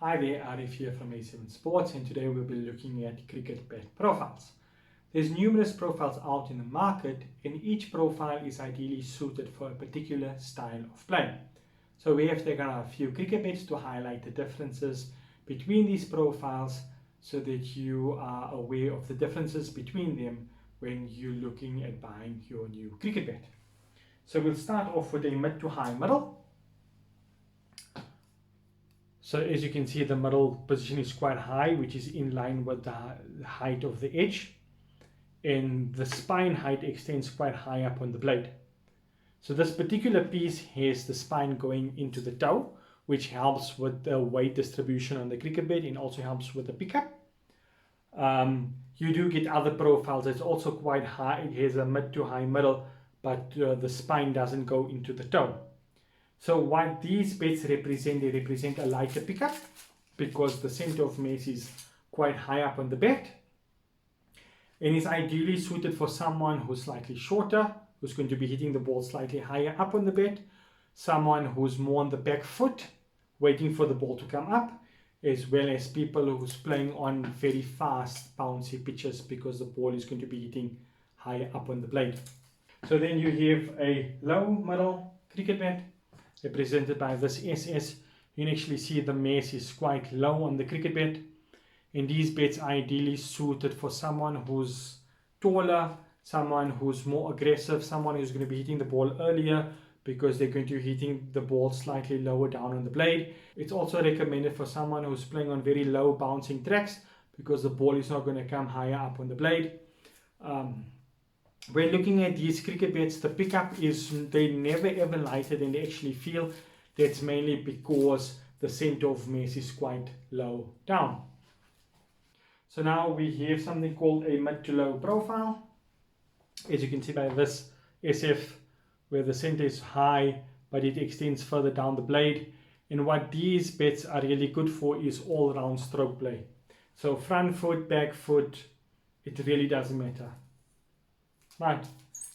Hi there, Arif here from A7 Sports, and today we'll be looking at cricket bat profiles. There's numerous profiles out in the market, and each profile is ideally suited for a particular style of play. So we have taken a few cricket bats to highlight the differences between these profiles so that you are aware of the differences between them when you're looking at buying your new cricket bat. So we'll start off with a mid to high middle. So as you can see, the middle position is quite high, which is in line with the height of the edge. And the spine height extends quite high up on the blade. So this particular piece has the spine going into the toe, which helps with the weight distribution on the cricket bat and also helps with the pickup. You do get other profiles. It's also quite high. It has a mid to high middle, but the spine doesn't go into the toe. So what these bats represent, they represent a lighter pickup because the center of mass is quite high up on the bat, and is ideally suited for someone who's slightly shorter, who's going to be hitting the ball slightly higher up on the bat, someone who's more on the back foot, waiting for the ball to come up, as well as people who's playing on very fast bouncy pitches because the ball is going to be hitting higher up on the blade. So then you have a low middle cricket bat represented by this SS. You can actually see the mass is quite low on the cricket bat, and these bats are ideally suited for someone who's taller, someone who's more aggressive, someone who's going to be hitting the ball earlier because they're going to be hitting the ball slightly lower down on the blade. It's also recommended for someone who's playing on very low bouncing tracks because the ball is not going to come higher up on the blade. When looking at these cricket bats, the pickup is they never ever lighter than they actually feel. That's mainly because the center of mass is quite low down. So now we have something called a mid to low profile. As you can see by this SF, where the center is high but it extends further down the blade. And what these bats are really good for is all round stroke play. So front foot, back foot, it really doesn't matter. Right,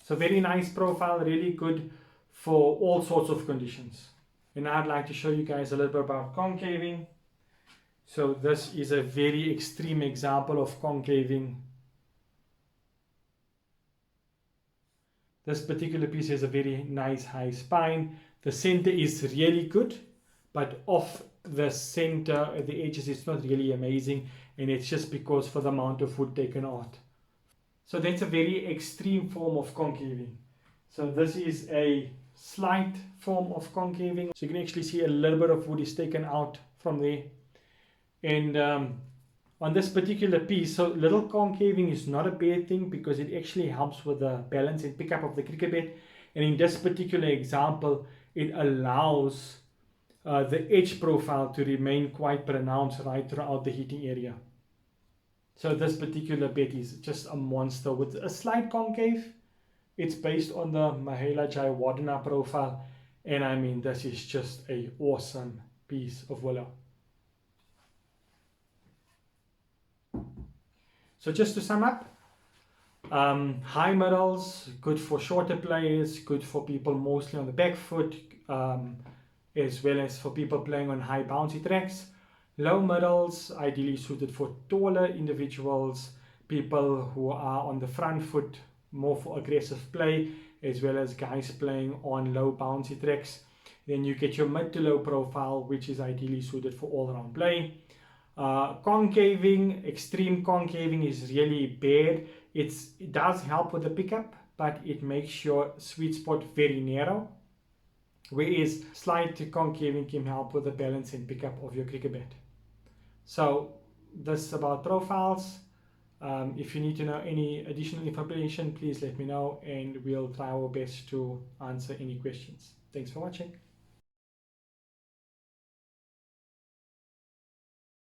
so very nice profile, really good for all sorts of conditions. And I'd like to show you guys a little bit about concaving. So this is a very extreme example of concaving. This particular piece has a very nice high spine. The center is really good, but off the center at the edges it's not really amazing, and it's just because for the amount of wood taken out. So that's a very extreme form of concaving. So this is a slight form of concaving. So you can actually see a little bit of wood is taken out from there. And on this particular piece, so little concaving is not a bad thing because it actually helps with the balance and pickup of the cricket bat. And in this particular example, it allows the edge profile to remain quite pronounced right throughout the hitting area. So this particular bat is just a monster with a slight concave. It's based on the Mahela Jayawardena profile, and I mean this is just an awesome piece of willow. So just to sum up, high middles, good for shorter players, good for people mostly on the back foot, as well as for people playing on high bouncy tracks. Low middles, ideally suited for taller individuals, people who are on the front foot, more for aggressive play, as well as guys playing on low bouncy tracks. Then you get your mid to low profile, which is ideally suited for all around play. Concaving, extreme concaving is really bad. It does help with the pickup, but it makes your sweet spot very narrow. Whereas slight concaving can help with the balance and pickup of your cricket bat. So this is about profiles. If you need to know any additional information, please let me know and we'll try our best to answer any questions. Thanks for watching.